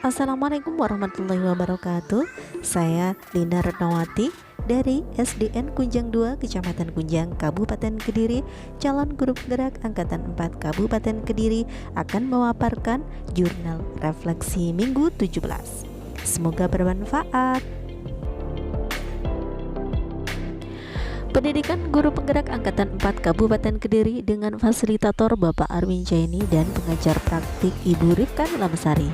Assalamualaikum warahmatullahi wabarakatuh. Saya Linda Retnawati dari SDN Kunjang 2, Kecamatan Kunjang, Kabupaten Kediri, calon guru penggerak Angkatan 4 Kabupaten Kediri akan memaparkan jurnal refleksi Minggu 17. Semoga bermanfaat. Pendidikan Guru Penggerak Angkatan 4 Kabupaten Kediri dengan fasilitator Bapak Arwin Jaini dan pengajar praktik Ibu Rifkan Lamsari.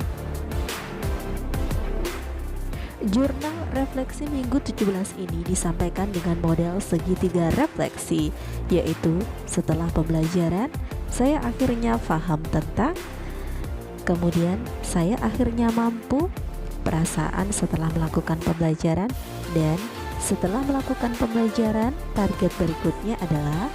Jurnal refleksi Minggu 17 ini disampaikan dengan model segitiga refleksi, yaitu setelah pembelajaran, saya akhirnya paham tentang, kemudian saya akhirnya mampu, perasaan setelah melakukan pembelajaran, dan setelah melakukan pembelajaran, target berikutnya adalah.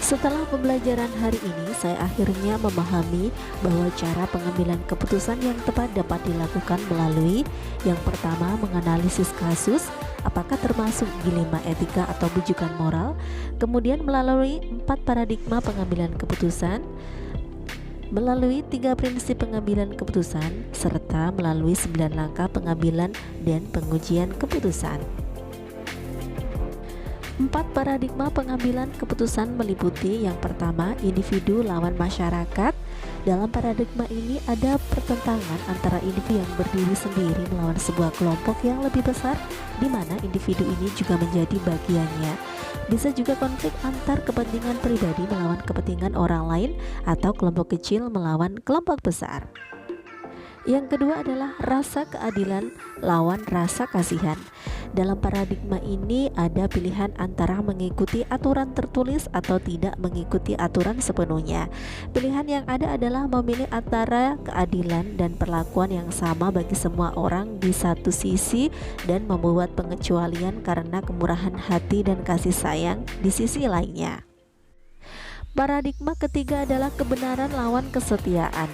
Setelah pembelajaran hari ini, saya akhirnya memahami bahwa cara pengambilan keputusan yang tepat dapat dilakukan melalui yang pertama, menganalisis kasus, apakah termasuk dilema etika atau bujukan moral, kemudian melalui 4 paradigma pengambilan keputusan, melalui 3 prinsip pengambilan keputusan, serta melalui 9 langkah pengambilan dan pengujian keputusan. 4 paradigma pengambilan keputusan meliputi yang pertama, individu lawan masyarakat. Dalam paradigma ini ada pertentangan antara individu yang berdiri sendiri melawan sebuah kelompok yang lebih besar, di mana individu ini juga menjadi bagiannya. Bisa juga konflik antar kepentingan pribadi melawan kepentingan orang lain, atau kelompok kecil melawan kelompok besar. Yang kedua adalah rasa keadilan lawan rasa kasihan. Dalam paradigma ini ada pilihan antara mengikuti aturan tertulis atau tidak mengikuti aturan sepenuhnya. Pilihan yang ada adalah memilih antara keadilan dan perlakuan yang sama bagi semua orang di satu sisi, dan membuat pengecualian karena kemurahan hati dan kasih sayang di sisi lainnya. Paradigma ketiga adalah kebenaran lawan kesetiaan.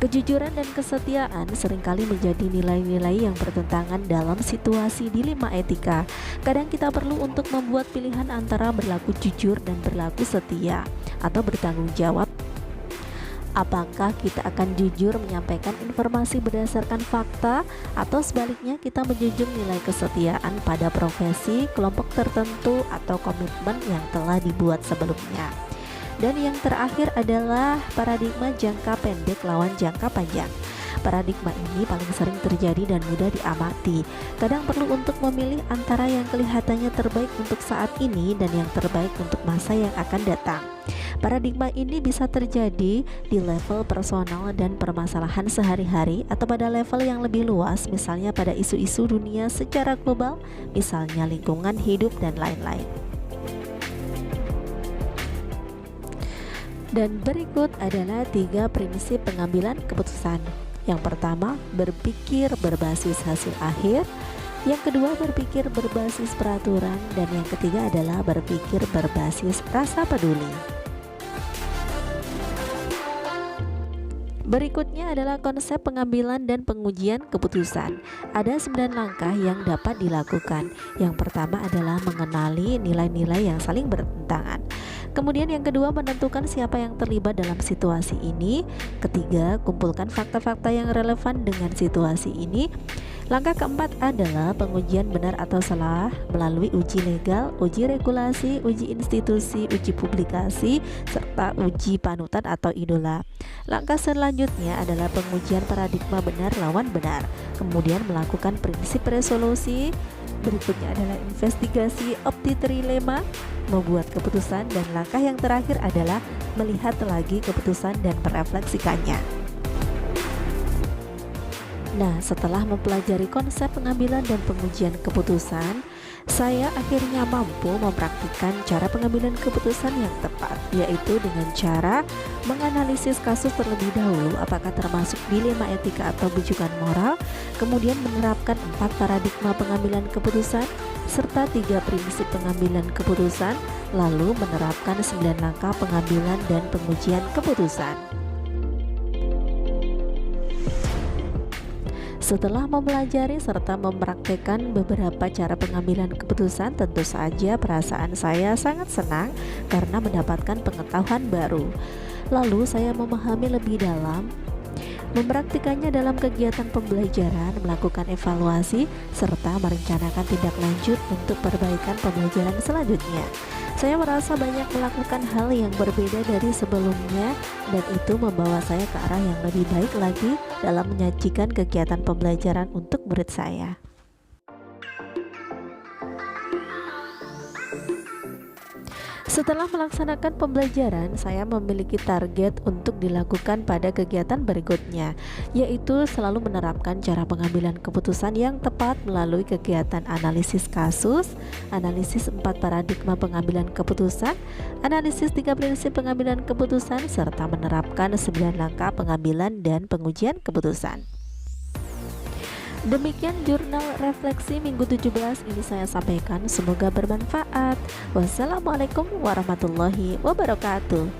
Kejujuran dan kesetiaan seringkali menjadi nilai-nilai yang bertentangan dalam situasi dilema etika. Kadang kita perlu untuk membuat pilihan antara berlaku jujur dan berlaku setia, atau bertanggung jawab. Apakah kita akan jujur menyampaikan informasi berdasarkan fakta, atau sebaliknya kita menjunjung nilai kesetiaan pada profesi, kelompok tertentu, atau komitmen yang telah dibuat sebelumnya. Dan yang terakhir adalah paradigma jangka pendek lawan jangka panjang. Paradigma ini paling sering terjadi dan mudah diamati. Kadang perlu untuk memilih antara yang kelihatannya terbaik untuk saat ini dan yang terbaik untuk masa yang akan datang. Paradigma ini bisa terjadi di level personal dan permasalahan sehari-hari, atau pada level yang lebih luas, misalnya pada isu-isu dunia secara global, misalnya lingkungan hidup dan lain-lain. Dan berikut adalah 3 prinsip pengambilan keputusan. Yang pertama, berpikir berbasis hasil akhir. Yang kedua, berpikir berbasis peraturan. Dan yang ketiga adalah berpikir berbasis rasa peduli. Berikutnya adalah konsep pengambilan dan pengujian keputusan. Ada 9 langkah yang dapat dilakukan. Yang pertama adalah mengenali nilai-nilai yang saling bertentangan. Kemudian yang kedua, menentukan siapa yang terlibat dalam situasi ini. Ketiga, kumpulkan fakta-fakta yang relevan dengan situasi ini. Langkah keempat adalah pengujian benar atau salah melalui uji legal, uji regulasi, uji institusi, uji publikasi, serta uji panutan atau idola. Langkah selanjutnya adalah pengujian paradigma benar lawan benar. Kemudian melakukan prinsip resolusi. Berikutnya adalah investigasi opti trilema, membuat keputusan, dan langkah yang terakhir adalah melihat lagi keputusan dan merefleksikannya. Nah, setelah mempelajari konsep pengambilan dan pengujian keputusan, saya akhirnya mampu mempraktikkan cara pengambilan keputusan yang tepat, yaitu dengan cara menganalisis kasus terlebih dahulu apakah termasuk dilema etika atau bujukan moral, kemudian menerapkan 4 paradigma pengambilan keputusan serta 3 prinsip pengambilan keputusan, lalu menerapkan 9 langkah pengambilan dan pengujian keputusan. Setelah mempelajari serta mempraktekkan beberapa cara pengambilan keputusan, tentu saja perasaan saya sangat senang karena mendapatkan pengetahuan baru. Lalu saya memahami lebih dalam, mempraktikannya dalam kegiatan pembelajaran, melakukan evaluasi, serta merencanakan tindak lanjut untuk perbaikan pembelajaran selanjutnya. Saya merasa banyak melakukan hal yang berbeda dari sebelumnya, dan itu membawa saya ke arah yang lebih baik lagi dalam menyajikan kegiatan pembelajaran untuk murid saya. Setelah melaksanakan pembelajaran, saya memiliki target untuk dilakukan pada kegiatan berikutnya, yaitu selalu menerapkan cara pengambilan keputusan yang tepat melalui kegiatan analisis kasus, analisis 4 paradigma pengambilan keputusan, analisis 3 prinsip pengambilan keputusan, serta menerapkan 9 langkah pengambilan dan pengujian keputusan. Demikian jurnal refleksi minggu 17 ini saya sampaikan, semoga bermanfaat. Wassalamualaikum warahmatullahi wabarakatuh.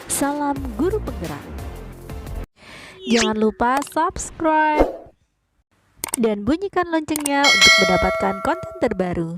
Salam guru penggerak. Jangan lupa subscribe dan bunyikan loncengnya untuk mendapatkan konten terbaru.